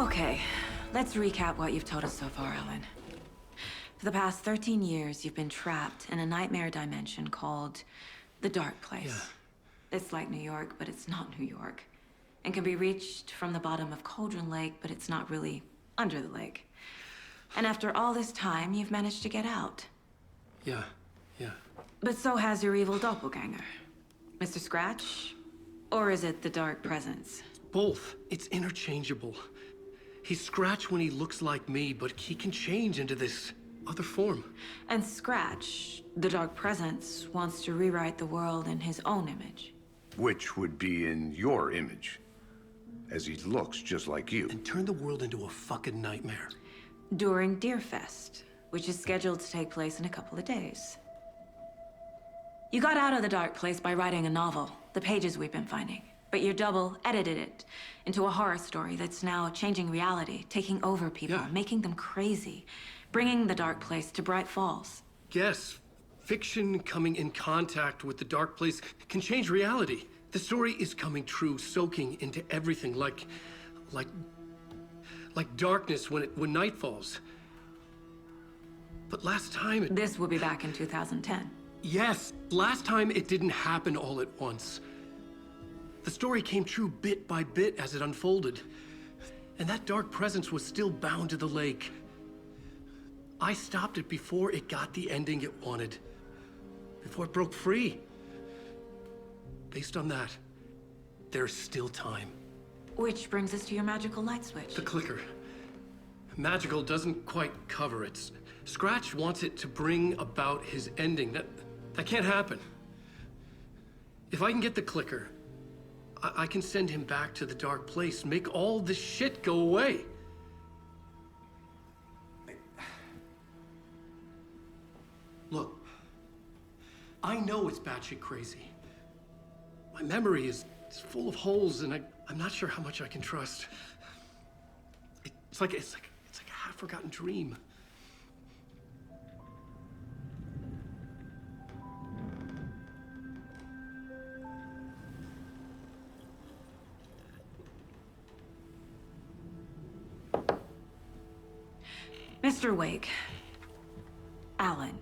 Okay, let's recap what you've told us so far, Alan. For the past 13 years, you've been trapped in a nightmare dimension called the Dark Place. Yeah. It's like New York, but it's not New York. And can be reached from the bottom of Cauldron Lake, but it's not really under the lake. And after all this time, you've managed to get out. Yeah. But so has your evil doppelganger. Mr. Scratch? Or is it the Dark Presence? Both. It's interchangeable. He's Scratch when he looks like me, but he can change into this other form. And Scratch, the Dark Presence, wants to rewrite the world in his own image. Which would be in your image, as he looks just like you. And turn the world into a fucking nightmare. During Deerfest, which is scheduled to take place in a couple of days. You got out of the Dark Place by writing a novel, the pages we've been finding. But your double edited it into a horror story that's now changing reality, taking over people, Yeah. making them crazy, bringing the Dark Place to Bright Falls. Yes, fiction coming in contact with the Dark Place can change reality. The story is coming true, soaking into everything like darkness when night falls. But last time This will be back in 2010. Yes, last time it didn't happen all at once. The story came true bit by bit as it unfolded. And that dark presence was still bound to the lake. I stopped it before it got the ending it wanted. Before it broke free. Based on that, there's still time. Which brings us to your magical light switch. The clicker. Magical doesn't quite cover it. Scratch wants it to bring about his ending. That can't happen. If I can get the clicker, I can send him back to the Dark Place, make all this shit go away. Look, I know it's batshit crazy. My memory is full of holes, and I'm not sure how much I can trust. It's like a half-forgotten dream. Mr. Wake. Alan.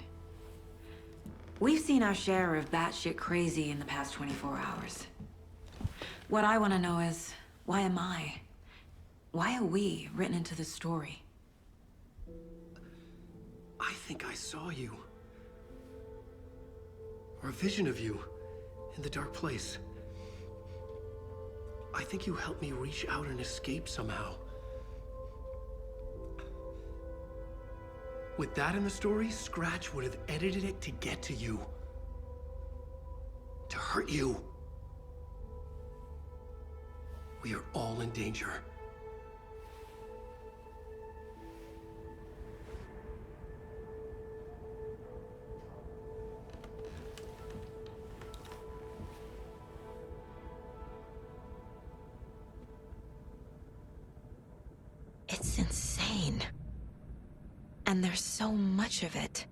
We've seen our share of batshit crazy in the past 24 hours. What I want to know is, why am I? Why are we written into the story? I think I saw you. Or a vision of you in the Dark Place. I think you helped me reach out and escape somehow. With that in the story, Scratch would have edited it to get to you. To hurt you. We are all in danger. It's insane. And there's so much of it.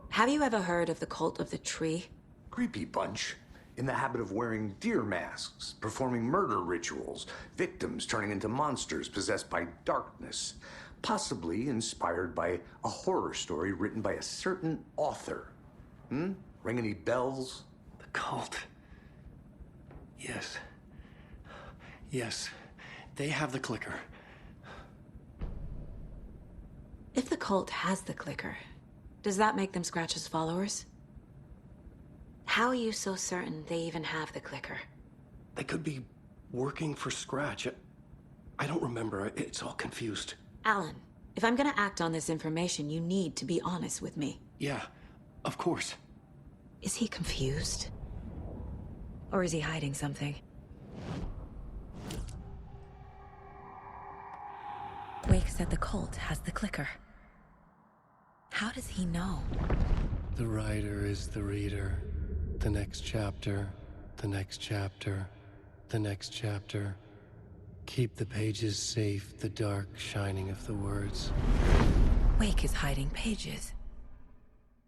Have you ever heard of the cult of the tree? Creepy bunch. In the habit of wearing deer masks, performing murder rituals, victims turning into monsters possessed by darkness, possibly inspired by a horror story written by a certain author. Ring any bells? The cult. Yes. Yes. They have the clicker. If the cult has the clicker, does that make them Scratch's followers? How are you so certain they even have the clicker? They could be working for Scratch. I don't remember. It's all confused. Alan, if I'm gonna act on this information, you need to be honest with me. Yeah, of course. Is he confused? Or is he hiding something? Wake said the cult has the clicker. How does he know? The writer is the reader. The next chapter, the next chapter, the next chapter. Keep the pages safe, the dark shining of the words. Wake is hiding pages.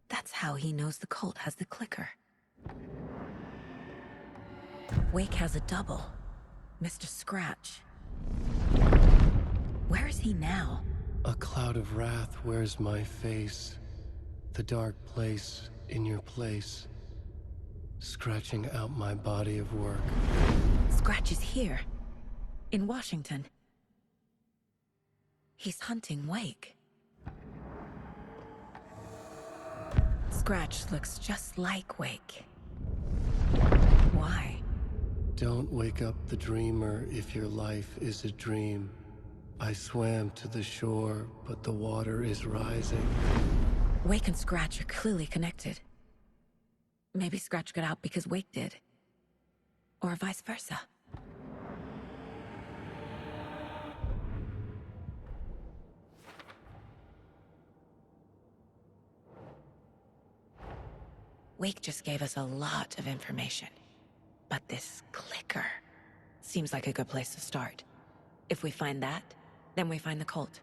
That's how he knows the cult has the clicker. Wake has a double. Mr. Scratch. Where is he now? A cloud of wrath wears my face. The dark place in your place. Scratching out my body of work. Scratch is here. In Washington. He's hunting Wake. Scratch looks just like Wake. Why? Don't wake up the dreamer if your life is a dream. I swam to the shore, but the water is rising. Wake and Scratch are clearly connected. Maybe Scratch got out because Wake did. Or vice versa. Wake just gave us a lot of information. But this clicker seems like a good place to start. If we find that, then we find the cult.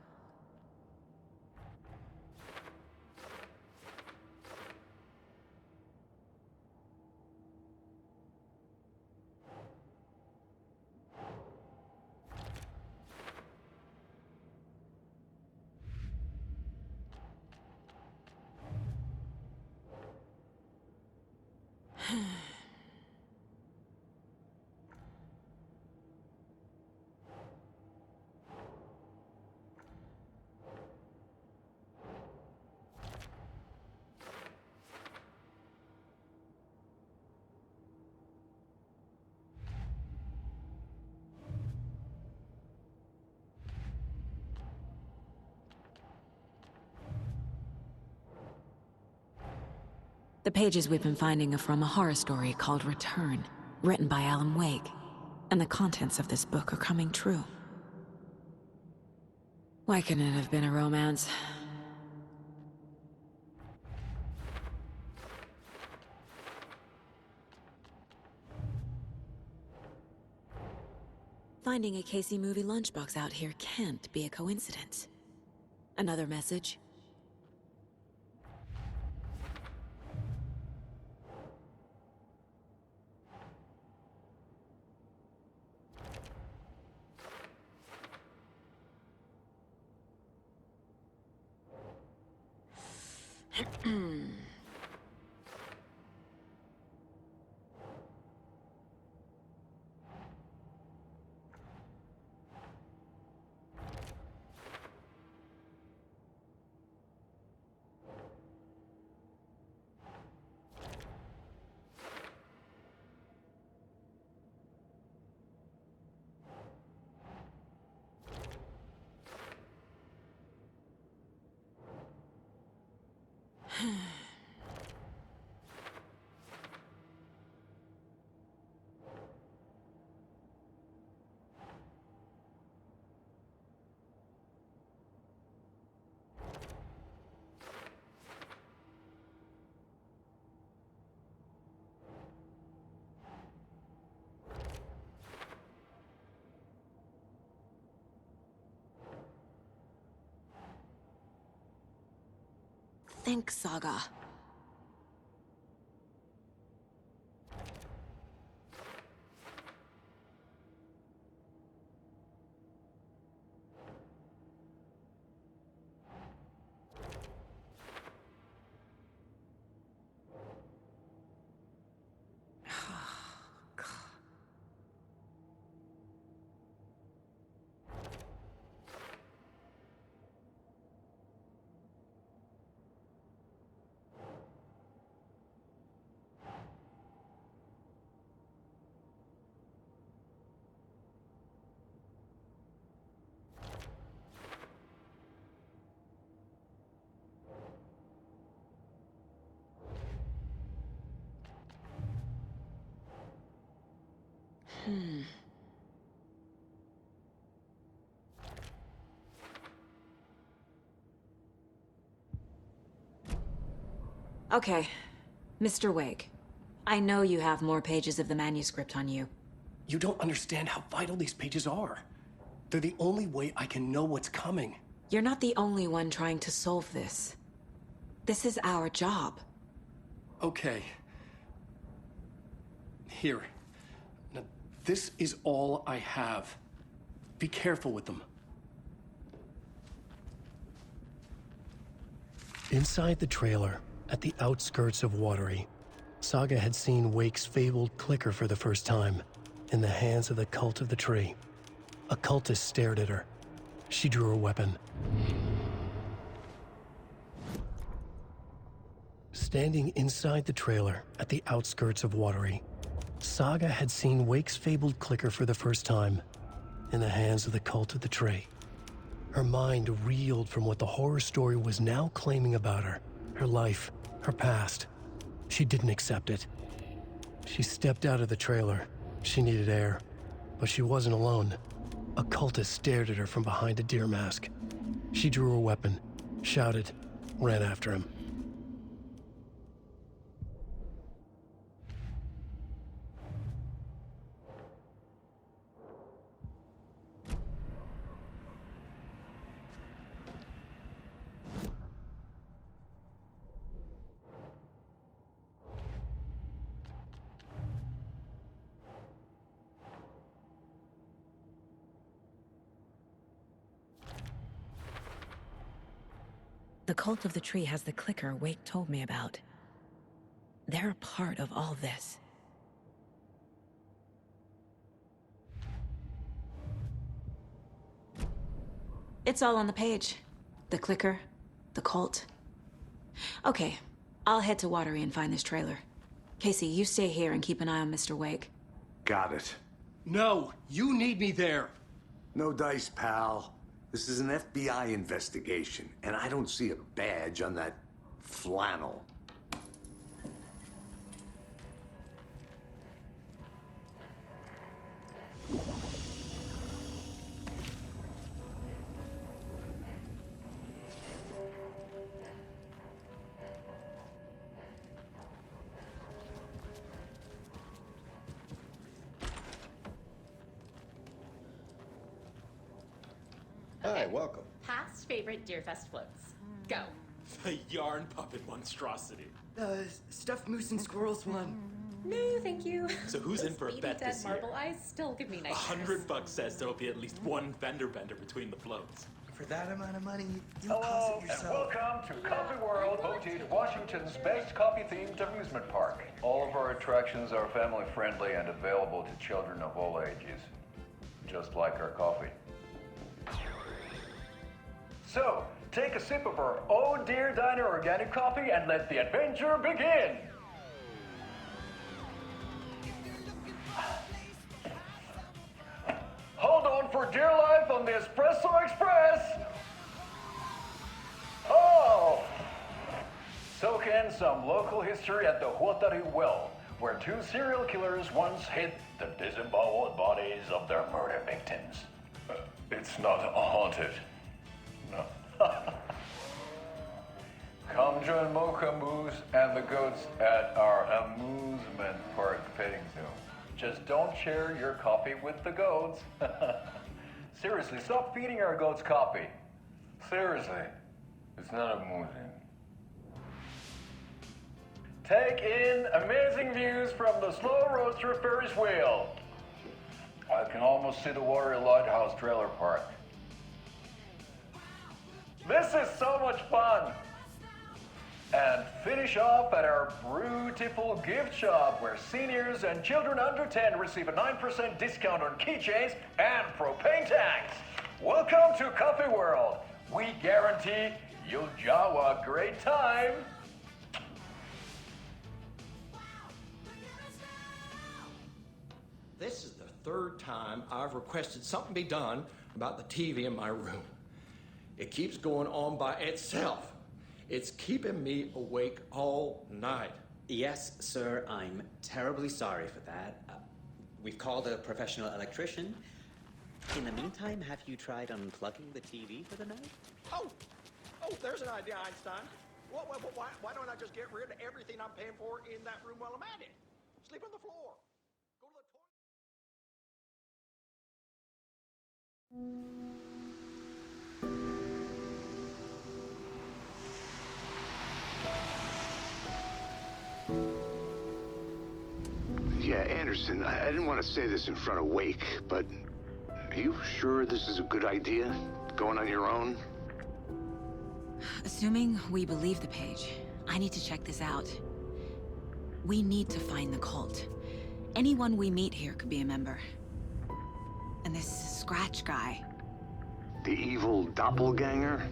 The pages we've been finding are from a horror story called Return, written by Alan Wake, and the contents of this book are coming true. Why couldn't it have been a romance? Finding a Casey movie lunchbox out here can't be a coincidence. Another message? Think, Saga. Okay, Mr. Wake. I know you have more pages of the manuscript on you. You don't understand how vital these pages are. They're the only way I can know what's coming. You're not the only one trying to solve this. This is our job. Okay. Here. Now, This is all I have. Be careful with them. Inside the trailer, at the outskirts of Watery, Saga had seen Wake's fabled clicker for the first time, in the hands of the Cult of the Tree. A cultist stared at her. She drew her weapon. Standing inside the trailer, at the outskirts of Watery, Saga had seen Wake's fabled clicker for the first time, in the hands of the Cult of the Tree. Her mind reeled from what the horror story was now claiming about her, her life, her past. She didn't accept it. She stepped out of the trailer. She needed air, but she wasn't alone. A cultist stared at her from behind a deer mask. She drew her weapon, shouted, ran after him. The Cult of the Tree has the clicker Wake told me about. They're a part of all this. It's all on the page. The clicker, the cult. Okay, I'll head to Watery and find this trailer. Casey, you stay here and keep an eye on Mr. Wake. Got it. No, you need me there. No dice, pal. This is an FBI investigation, and I don't see a badge on that flannel. Hi, welcome. Past favorite Deerfest floats. Go. The yarn puppet monstrosity. Stuffed moose and squirrels one. No, thank you. So who's in Those for a beady bet dead this year? marble eyes still give me nightmares. $100 says there'll be at least one fender bender between the floats. For that amount of money, you'll cause Hello, it and yourself. welcome to Coffee World, voted Washington's best coffee-themed amusement park. All of our attractions are family-friendly and available to children of all ages, just like our coffee. So, take a sip of our Oh Dear Diner organic coffee and let the adventure begin! Hold on for dear life on the Espresso Express! Oh! Soak in some local history at the Huatari Well, where two serial killers once hid the disemboweled bodies of their murder victims. It's not haunted. No. Come join Mocha Moose and the goats at our amusement park petting zoo. Just don't share your coffee with the goats. Seriously, stop feeding our goats coffee. Seriously, it's not amusing. Take in amazing views from the Slow Roaster Ferris wheel. I can almost see the Watery Lighthouse Trailer Park. This is so much fun! And finish off at our beautiful gift shop where seniors and children under 10 receive a 9% discount on keychains and propane tanks. Welcome to Coffee World. We guarantee you'll jaw a great time. This is the third time I've requested something be done about the TV in my room. It keeps going on by itself. It's keeping me awake all night. Yes, sir, I'm terribly sorry for that. We've called a professional electrician. In the meantime, have you tried unplugging the TV for the night? Oh, there's an idea, Einstein. Why don't I just get rid of everything I'm paying for in that room while I'm at it? Sleep on the floor. Go to the toilet. Yeah, Anderson, I didn't want to say this in front of Wake, but are you sure this is a good idea? Going on your own? Assuming we believe the page, I need to check this out. We need to find the cult. Anyone we meet here could be a member. And this Scratch guy. The evil doppelganger?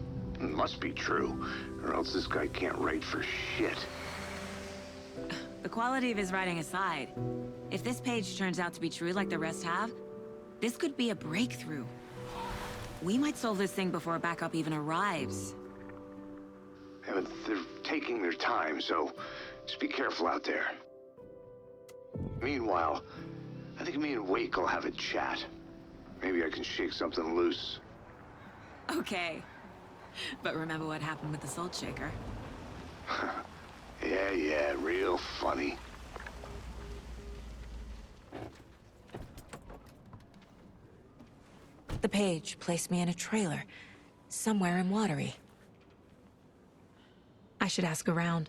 Must be true, or else this guy can't write for shit. The quality of his writing aside, if this page turns out to be true like the rest have, this could be a breakthrough. We might solve this thing before a backup even arrives. Yeah, but they're taking their time, so just be careful out there. Meanwhile, I think me and Wake will have a chat. Maybe I can shake something loose. Okay. But remember what happened with the Salt Shaker? Yeah, real funny. The page placed me in a trailer, somewhere in Watery. I should ask around.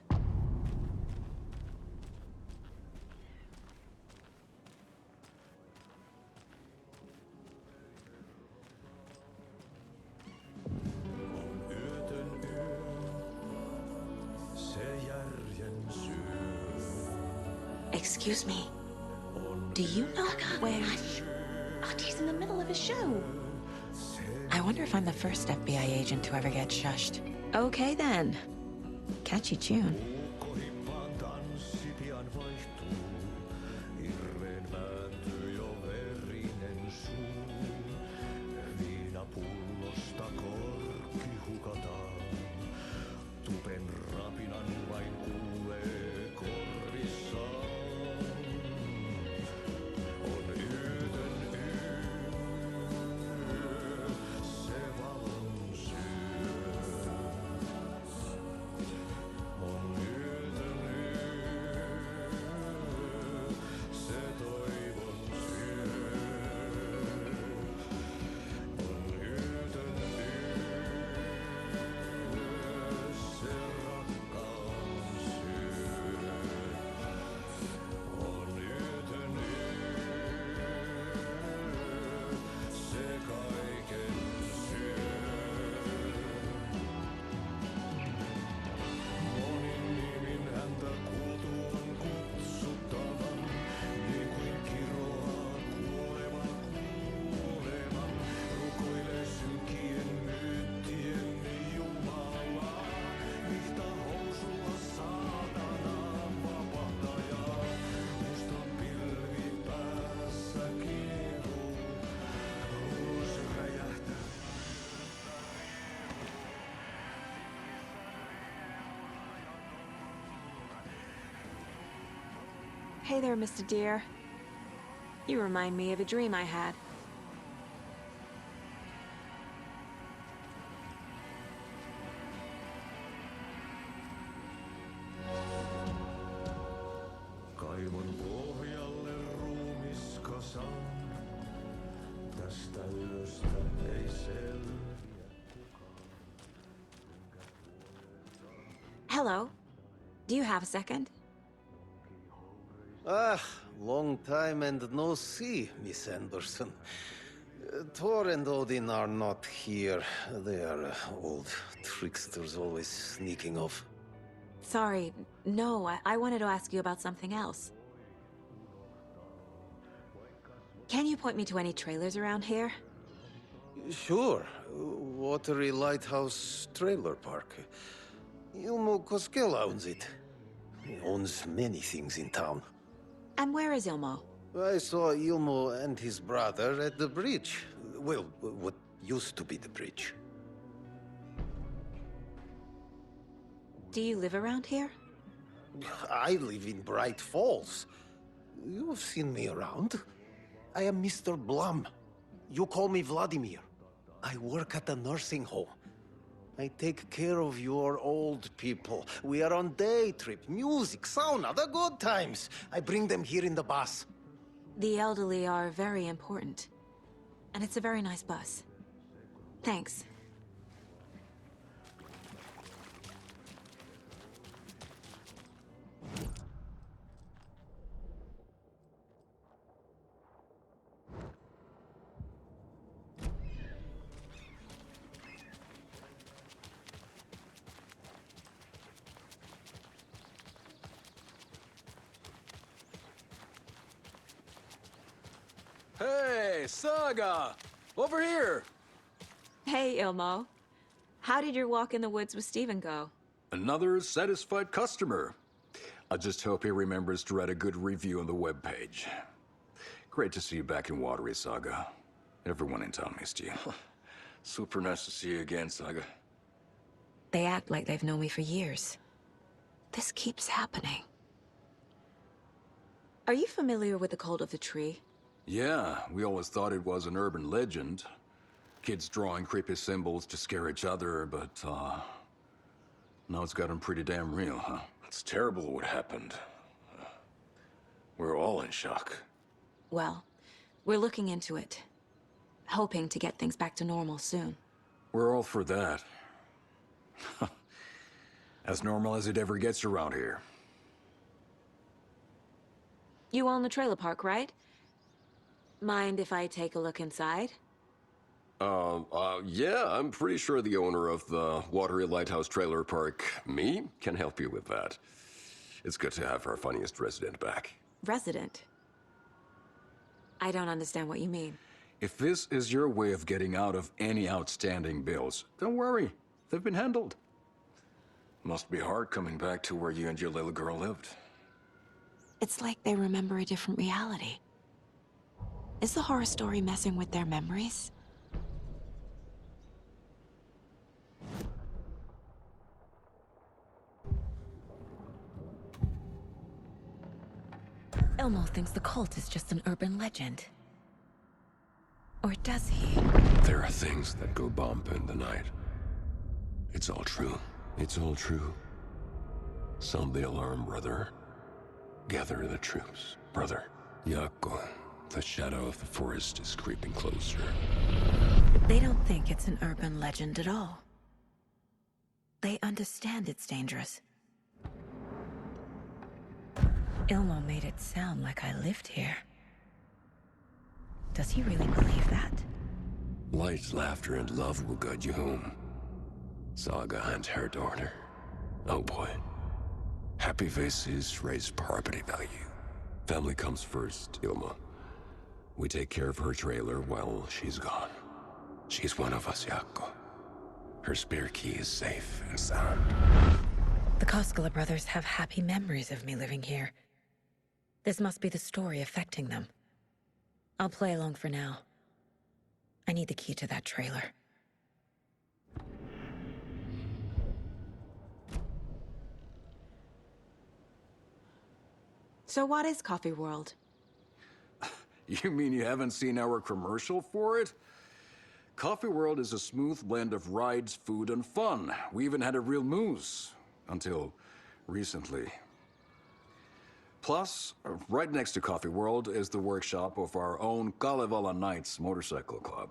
Excuse me. Do you know where... Hush! Auntie's in the middle of a show. I wonder if I'm the first FBI agent to ever get shushed. Okay then. Catchy tune. Hey there, Mr. Deer. You remind me of a dream I had. Kaivon pohjalle ruumiskasan. Tästä yöstä ei selviä Hello. Do you have a second? Long time and no see, Miss Anderson. Thor and Odin are not here. They are old tricksters always sneaking off. Sorry. No, I wanted to ask you about something else. Can you point me to any trailers around here? Sure. Watery Lighthouse Trailer Park. Ilmo Koskela owns it. He owns many things in town. And where is Ilmo? I saw Ilmo and his brother at the bridge. Well, what used to be the bridge. Do you live around here? I live in Bright Falls. You've seen me around. I am Mr. Blum. You call me Vladimir. I work at a nursing home. I take care of your old people. We are on day trip, music, sauna, the good times. I bring them here in the bus. The elderly are very important. And it's a very nice bus. Thanks. Hey, Saga! Over here! Hey, Ilmo. How did your walk in the woods with Steven go? Another satisfied customer. I just hope he remembers to write a good review on the webpage. Great to see you back in Watery, Saga. Everyone in town missed you. Super nice to see you again, Saga. They act like they've known me for years. This keeps happening. Are you familiar with the cult of the tree? Yeah, we always thought it was an urban legend. Kids drawing creepy symbols to scare each other, but, now it's gotten pretty damn real, huh? It's terrible what happened. We're all in shock. Well, we're looking into it. Hoping to get things back to normal soon. We're all for that. As normal as it ever gets around here. You own the trailer park, right? Mind if I take a look inside? Yeah, I'm pretty sure the owner of the Watery Lighthouse Trailer Park, me, can help you with that. It's good to have our funniest resident back. Resident? I don't understand what you mean. If this is your way of getting out of any outstanding bills, don't worry. They've been handled. Must be hard coming back to where you and your little girl lived. It's like they remember a different reality. Is the horror story messing with their memories? Elmo thinks the cult is just an urban legend. Or does he? There are things that go bump in the night. It's all true. It's all true. Sound the alarm, brother. Gather the troops, brother. Yako, the shadow of the forest is creeping closer. They don't think it's an urban legend at all. They understand it's dangerous. Ilmo made it sound like I lived here. Does he really believe that? Light, laughter, and love will guide you home. Saga and her daughter. Oh boy. Happy faces raise property value. Family comes first, Ilma. We take care of her trailer while she's gone. She's one of us, Yako. Her spare key is safe and sound. The Koskela brothers have happy memories of me living here. This must be the story affecting them. I'll play along for now. I need the key to that trailer. So what is Coffee World? You mean you haven't seen our commercial for it? Coffee World is a smooth blend of rides, food, and fun. We even had a real moose. Until recently. Plus, right next to Coffee World is the workshop of our own Kalevala Knights Motorcycle Club.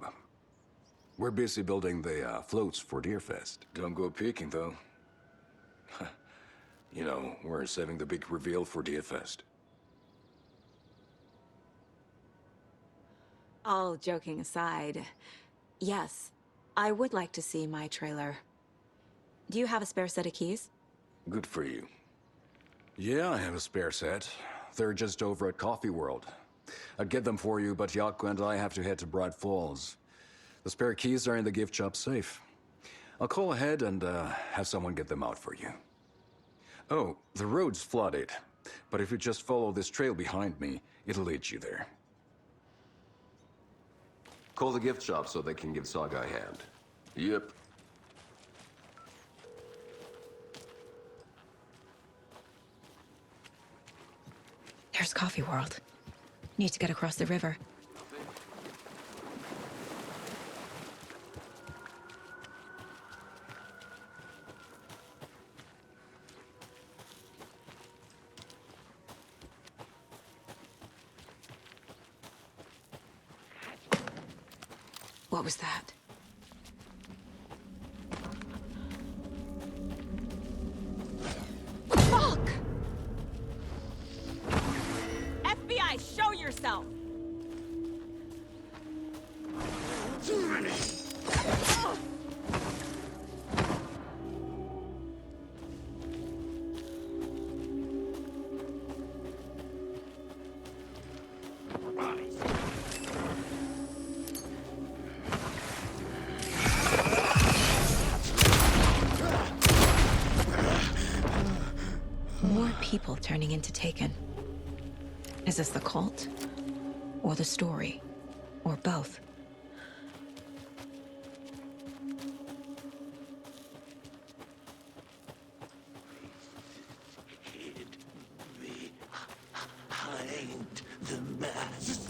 We're busy building the floats for Deerfest. Don't go peeking, though. You know, we're saving the big reveal for Deerfest. All joking aside, yes, I would like to see my trailer. Do you have a spare set of keys? Good for you. Yeah, I have a spare set. They're just over at Coffee World. I'd get them for you, but Yako and I have to head to Bright Falls. The spare keys are in the gift shop safe. I'll call ahead and have someone get them out for you. Oh, the road's flooded, but if you just follow this trail behind me, it'll lead you there. Call the gift shop so they can give Saga a hand. Yep. There's Coffee World. Need to get across the river. What was that? Fuck! FBI, show yourself! turning into Taken. Is this the cult? Or the story? Or both? Behind the mask.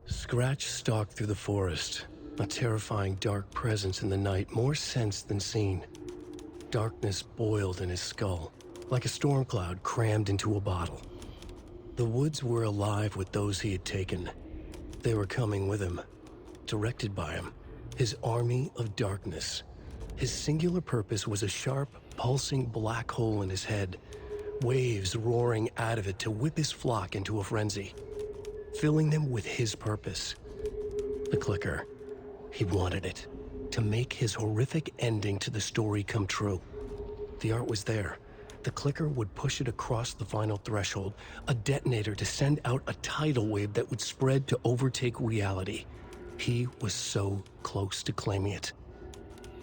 Scratch stalked through the forest, a terrifying dark presence in the night, more sensed than seen. Darkness boiled in his skull, like a storm cloud crammed into a bottle. The woods were alive with those he had taken. They were coming with him, directed by him, his army of darkness. His singular purpose was a sharp, pulsing black hole in his head, waves roaring out of it to whip his flock into a frenzy, filling them with his purpose. The clicker. He wanted it, to make his horrific ending to the story come true. The art was there. The clicker would push it across the final threshold, a detonator to send out a tidal wave that would spread to overtake reality. He was so close to claiming it.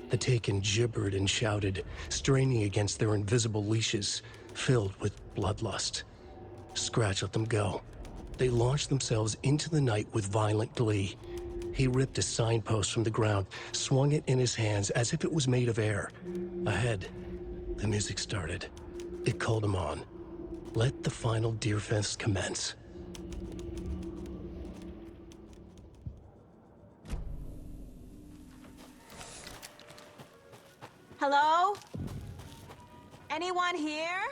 The Taken gibbered and shouted, straining against their invisible leashes, filled with bloodlust. Scratch let them go. They launched themselves into the night with violent glee. He ripped a signpost from the ground, swung it in his hands as if it was made of air. Ahead, the music started. It called him on. Let the final Deer Fest commence. Hello? Anyone here?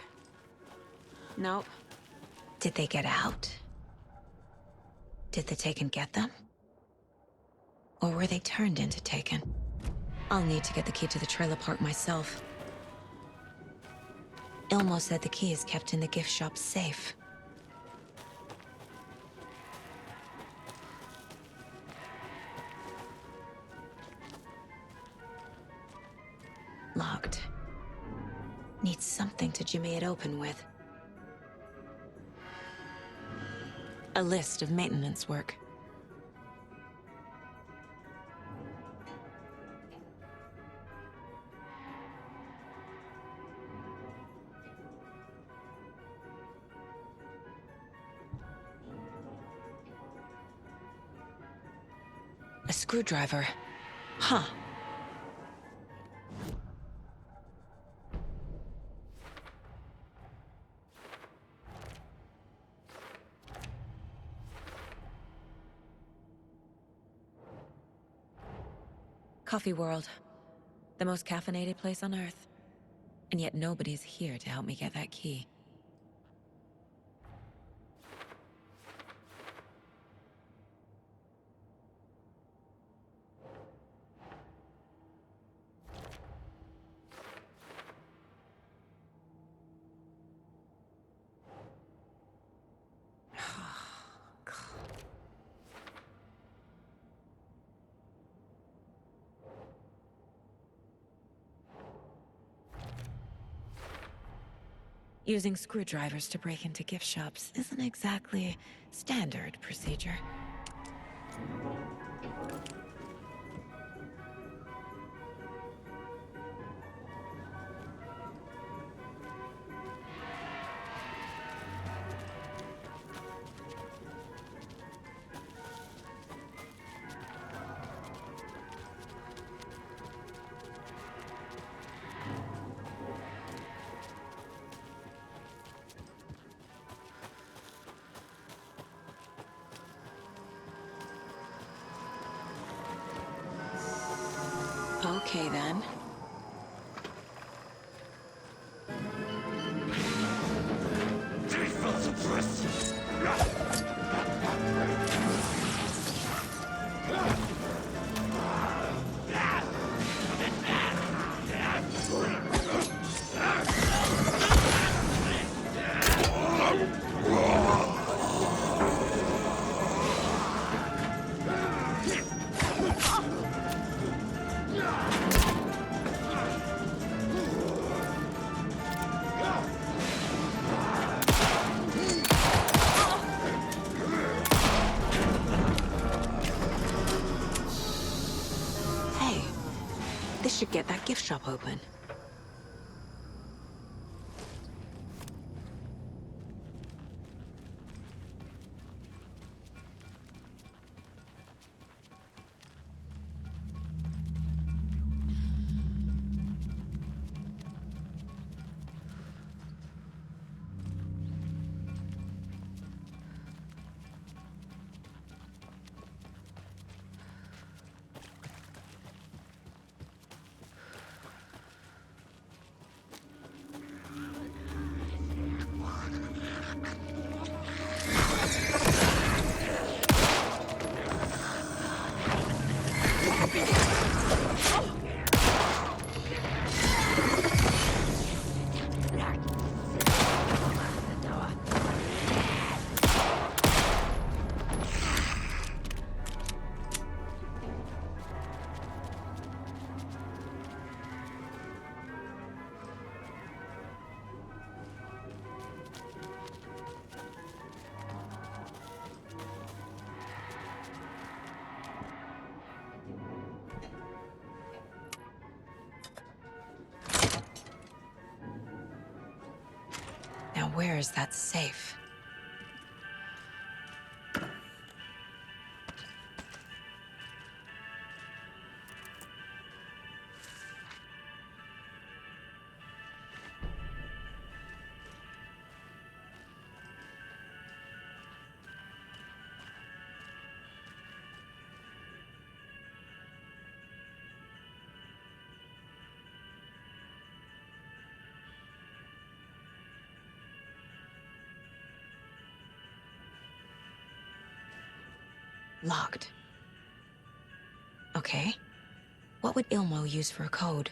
Nope. Did they get out? Did the Taken get them? Or were they turned into Taken? I'll need to get the key to the trailer park myself. Ilmo said the key is kept in the gift shop's safe. Locked. Need something to jimmy it open with. A list of maintenance work. A screwdriver. Huh. Coffee World. The most caffeinated place on Earth. And yet nobody's here to help me get that key. Using screwdrivers to break into gift shops isn't exactly standard procedure. Okay, then. Hey, this should get that gift shop open. Now where is that safe? Locked. Okay. What would Ilmo use for a code?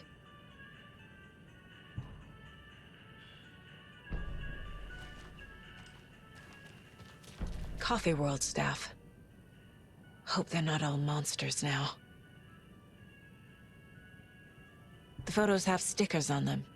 Coffee World staff. Hope they're not all monsters now. The photos have stickers on them.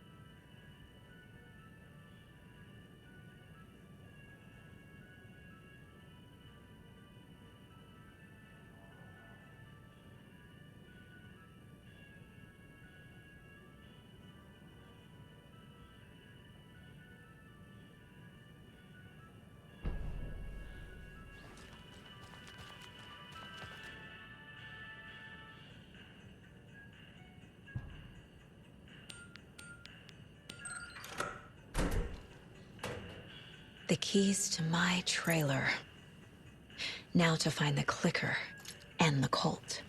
The keys to my trailer. Now to find the clicker and the cult.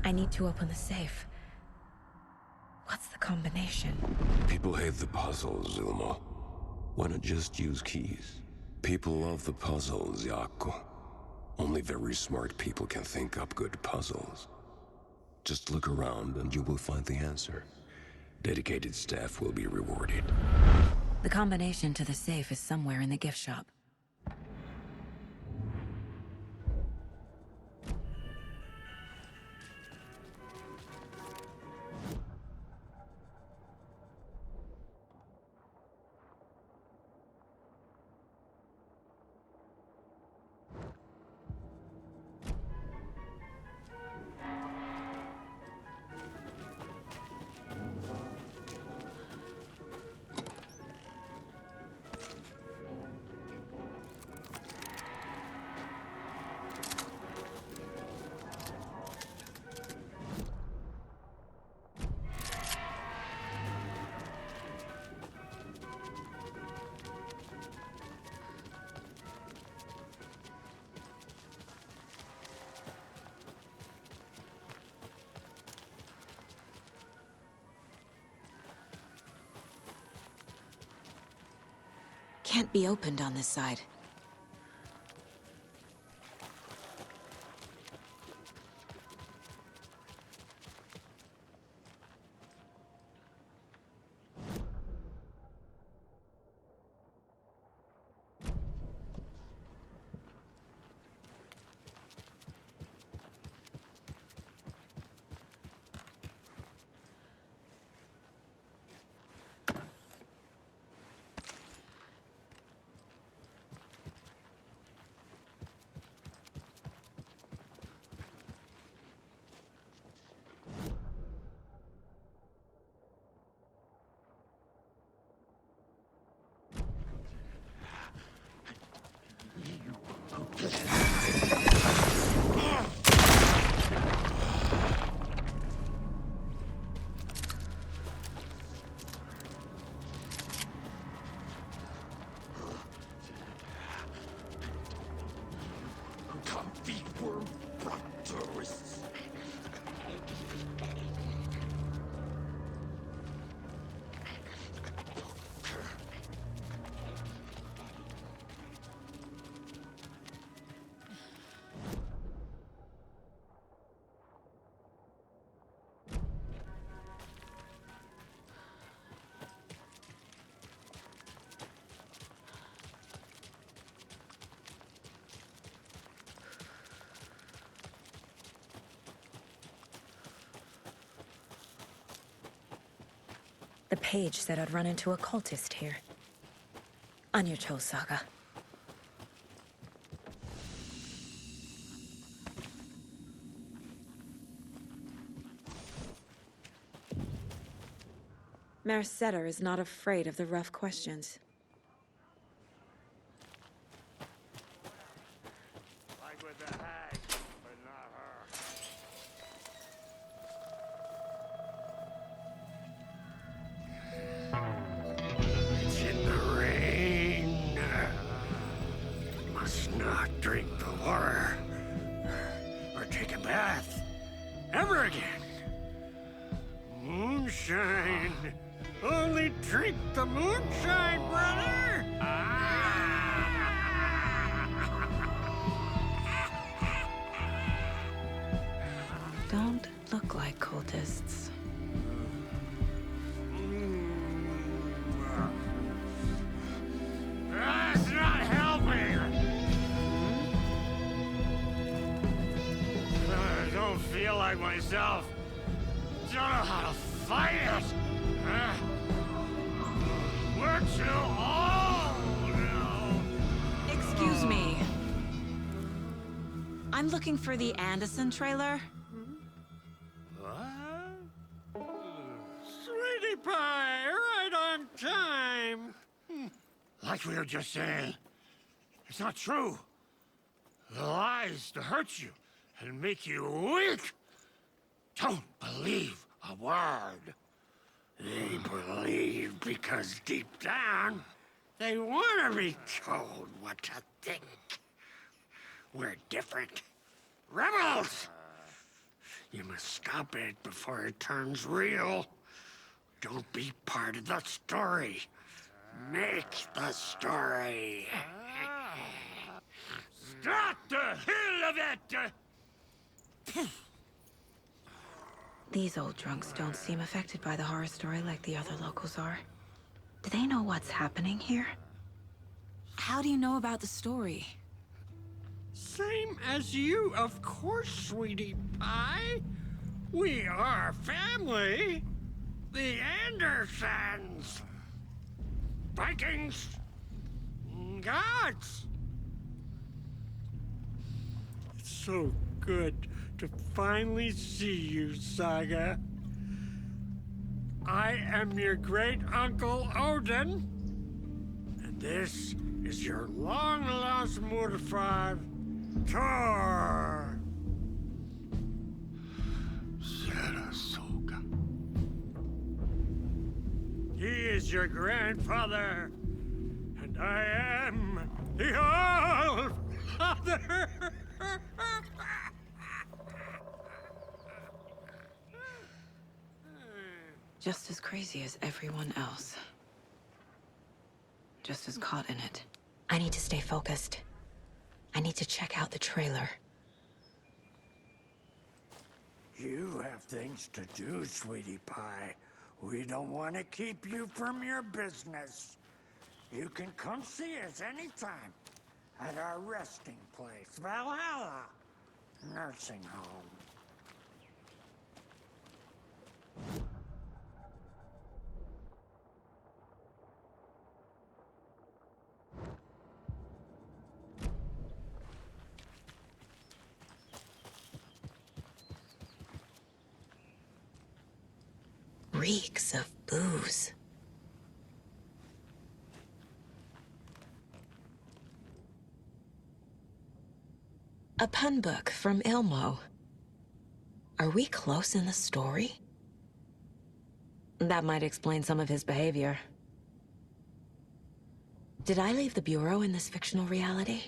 I need to open the safe. What's the combination? People hate the puzzles, Ilmo. Why not just use keys? People love the puzzles, Jaakko. Only very smart people can think up good puzzles. Just look around and you will find the answer. Dedicated staff will be rewarded. The combination to the safe is somewhere in the gift shop. Can't be opened on this side. Comfy worm tourists. The page said I'd run into a cultist here. On your toes, Saga. Merceder is not afraid of the rough questions. Like with the hag, but not her. It's in the rain. Must not drink the water. Or take a bath. Ever again. Moonshine. Only drink the moonshine, brother! Don't look like cultists. That's not helping! I don't feel like myself. Don't know how to fight it! We're too old now! Excuse me. I'm looking for the Anderson trailer. What? Sweetie pie, right on time! Like we were just saying, it's not true. The lies to hurt you and make you weak. Don't believe a word. They believe because deep down, they want to be told what to think. We're different. Rebels! You must stop it before it turns real. Don't be part of the story. Make the story. Stop the hell of it! These old drunks don't seem affected by the horror story like the other locals are. Do they know what's happening here? How do you know about the story? Same as you, of course, sweetie pie. We are family. The Andersons. Vikings. Gods. It's so good to finally see you, Saga. I am your great uncle Odin, and this is your long-lost mortified Thor. Sarasota. He is your grandfather, and I am the All-Father. Just as crazy as everyone else. just as caught in it. I need to stay focused. I need to check out the trailer. You have things to do, sweetie pie. We don't want to keep you from your business. You can come see us anytime at our resting place, Valhalla Nursing Home. Reeks of booze. A pun book from Ilmo. Are we close in the story? That might explain some of his behavior. Did I leave the Bureau in this fictional reality?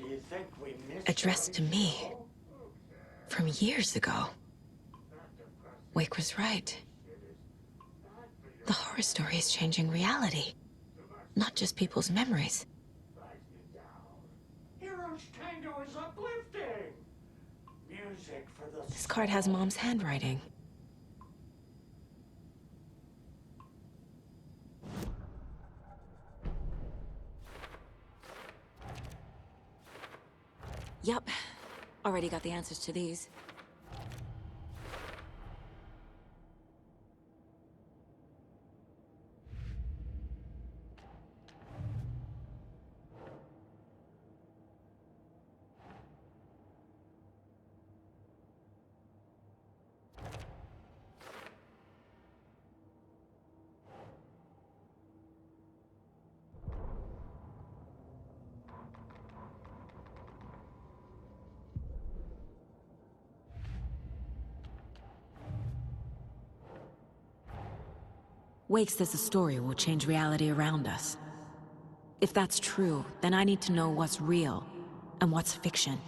Do you think we missed Addressed to me. From years ago. Wake was right. The horror story is changing reality. Not just people's memories. Heroes Tango is uplifting. Music for the This card has Mom's handwriting. Yup. Already got the answers to these. Wake says the story will change reality around us. If that's true, then I need to know what's real and what's fiction.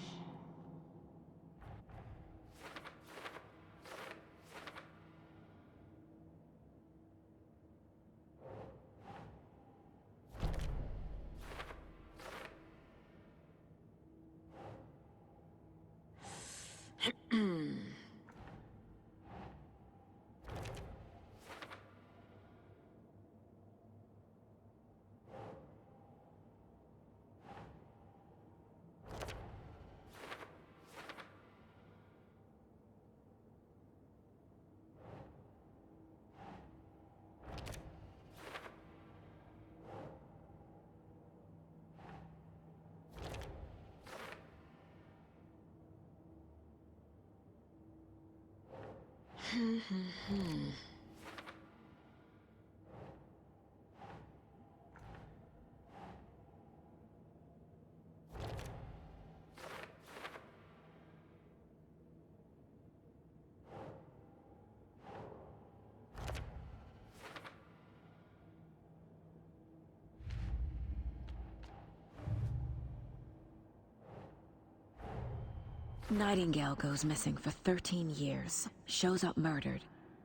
Nightingale goes missing for 13 years, shows up murdered,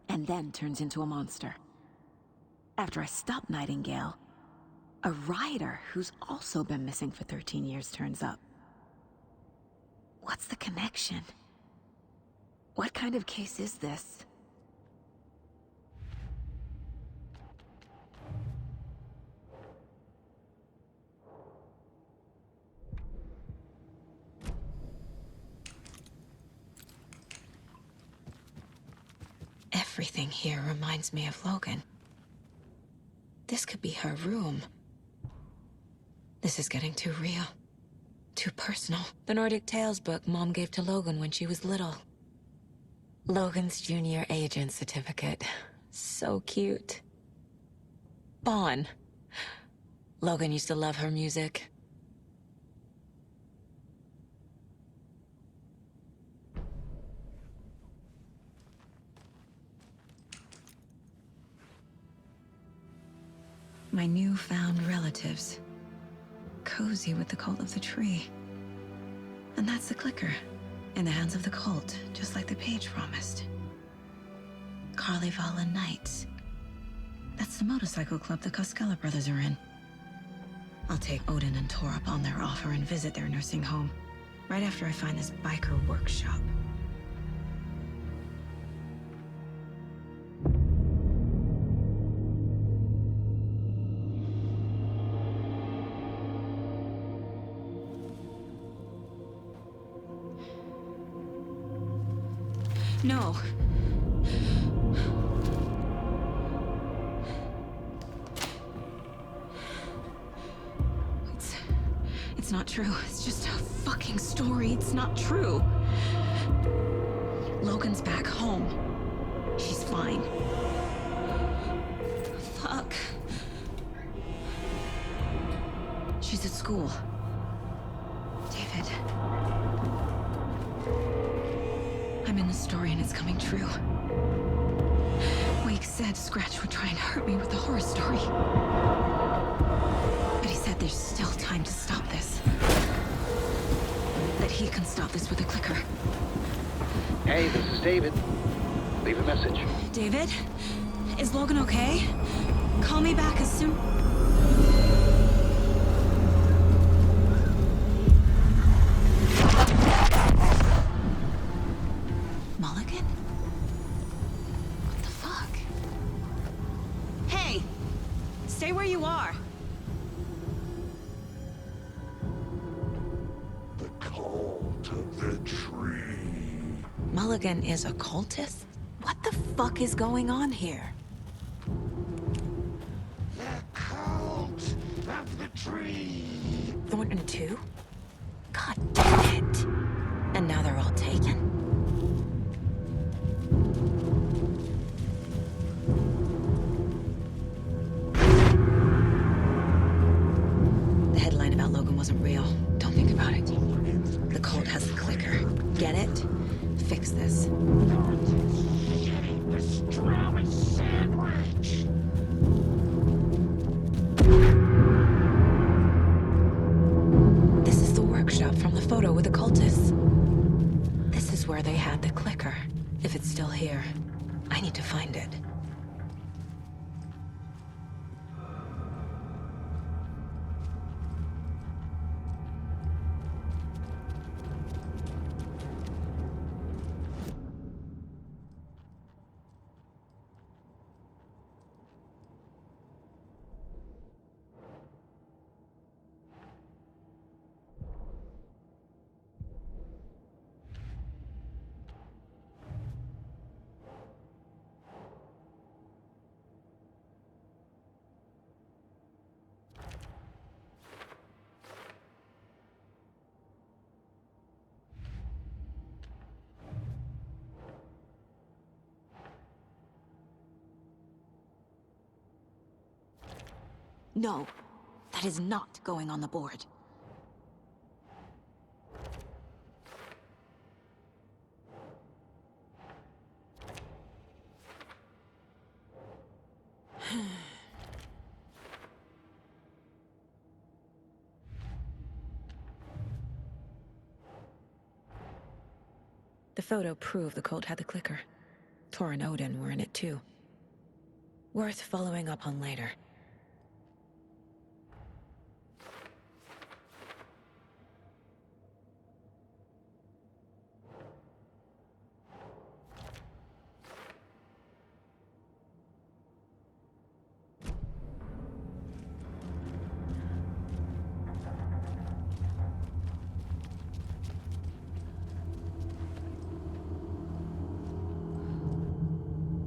and then turns into a monster. After I stop Nightingale, a rider who's also been missing for 13 years turns up. What's the connection? What kind of case is this? Everything here reminds me of Logan. This could be her room. This is getting too real. Too personal. The Nordic Tales book Mom gave to Logan when she was little. Logan's junior agent certificate. So cute. Vaughn. Logan used to love her music. My newfound relatives. Cozy with the cult of the tree. And that's the clicker. In the hands of the cult, just like the page promised. Carnival Nights. That's the motorcycle club the Costello brothers are in. I'll take Odin and Tor up on their offer and visit their nursing home. Right after I find this biker workshop. No. It's not true. It's just a fucking story. It's not true. Logan's back home. She's fine. Fuck. She's at school. David. I'm in the story and it's coming true. Wake said Scratch would try and hurt me with the horror story. But he said there's still time to stop this. That he can stop this with a clicker. Hey, this is David. Leave a message. David? Is Logan okay? Call me back as soon... Mulligan? What the fuck? Hey! Stay where you are! The cult of the tree. Mulligan is a cultist? What the fuck is going on here? The cult of the tree. Thornton too? God damn it. And now they're all taken? The headline about Logan wasn't real. Don't think about it. The cult has the clicker. Get it? Fix this. The strawberry sandwich. This is the workshop from the photo with the cultists. This is where they had the clicker. If it's still here, I need to find it. No, that is not going on the board. The photo proved the cult had the clicker. Tor and Odin were in it too. Worth following up on later.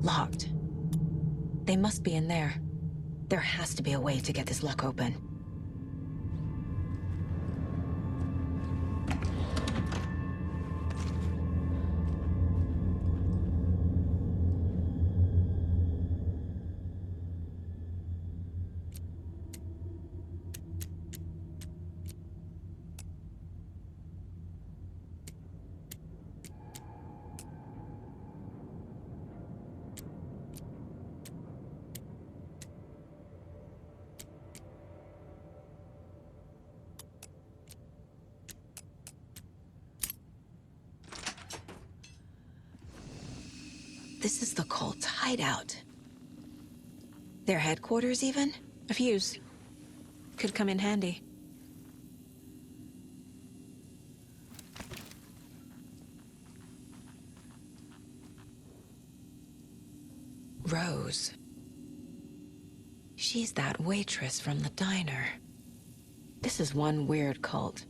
Locked. They must be in there. There has to be a way to get this lock open. This is the cult's hideout. Their headquarters, even? A fuse. Could come in handy. Rose. She's that waitress from the diner. This is one weird cult.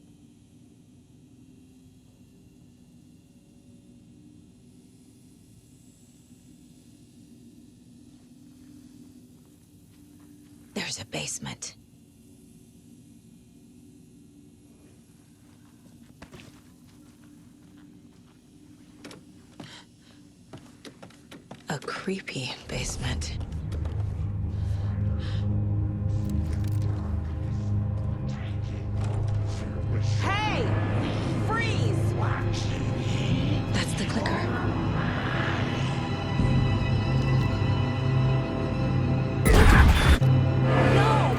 There's a basement. A creepy basement. Hey! Freeze! That's the clicker. No!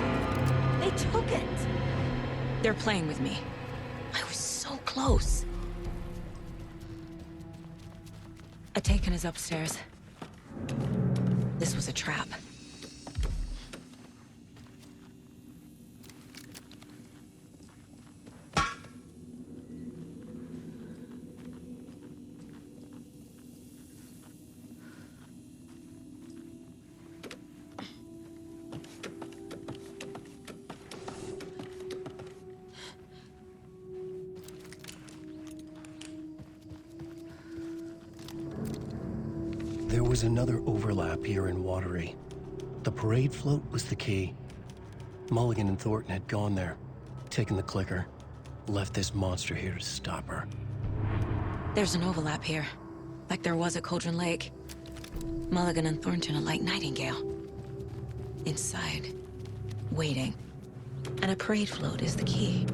They took it! They're playing with me. I was so close. Ataken is upstairs. This was a trap. There was another overlap here in Watery. The parade float was the key. Mulligan and Thornton had gone there, taken the clicker, left this monster here to stop her. There's an overlap here, like there was at Cauldron Lake. Mulligan and Thornton are like Nightingale. Inside, waiting. And a parade float is the key.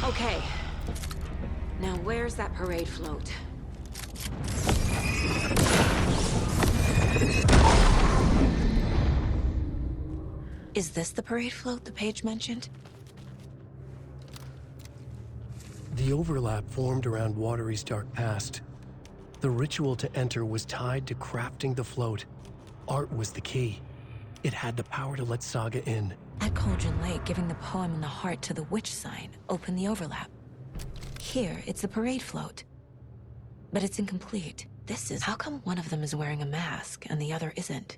Okay. Now where's that parade float? Is this the parade float the page mentioned? The overlap formed around Watery's dark past. The ritual to enter was tied to crafting the float. Art was the key. It had the power to let Saga in. At Cauldron Lake, giving the poem and the heart to the witch sign opened the overlap. Here, it's the parade float. But it's incomplete. This is... How come one of them is wearing a mask and the other isn't?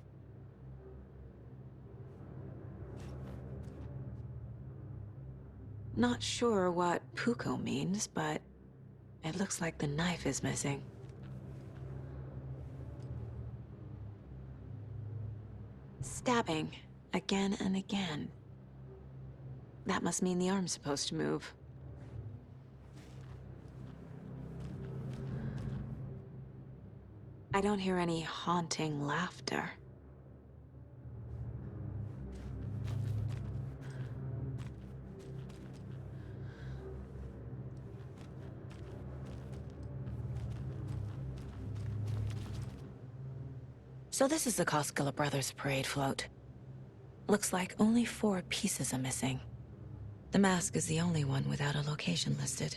Not sure what Puko means, but it looks like the knife is missing. Stabbing. Again and again. That must mean the arm's supposed to move. I don't hear any haunting laughter. So this is the Koskela Brothers parade float. Looks like only 4 pieces are missing. The mask is the only one without a location listed.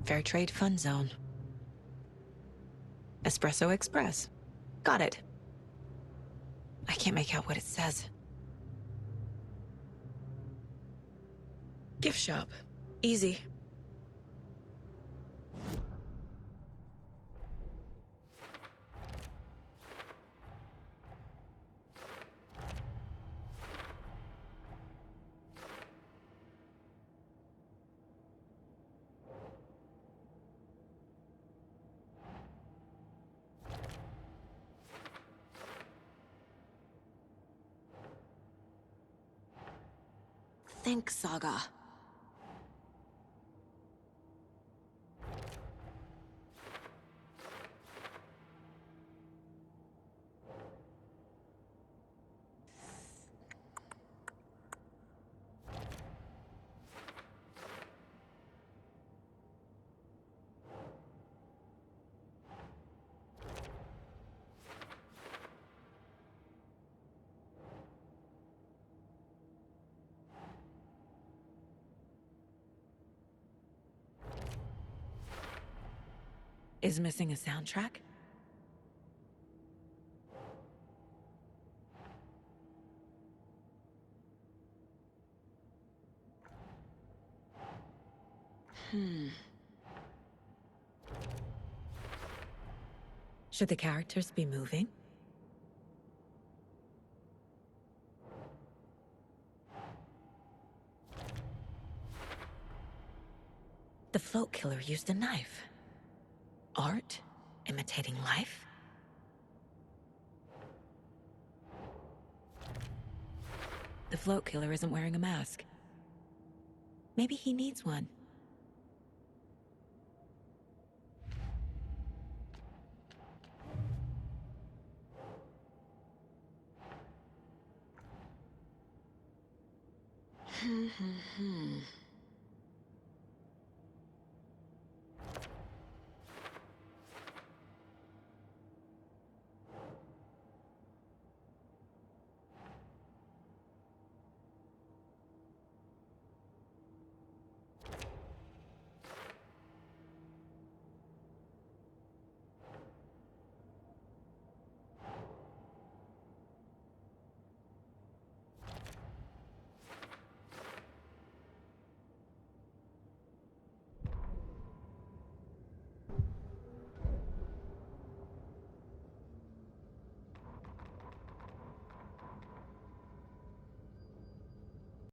Fair Trade Fund Zone. Espresso Express. Got it. I can't make out what it says. Gift shop. Easy. think, Saga? Is missing a soundtrack? Should the characters be moving? The float killer used a knife. Art? Imitating life? The float killer isn't wearing a mask. Maybe he needs one.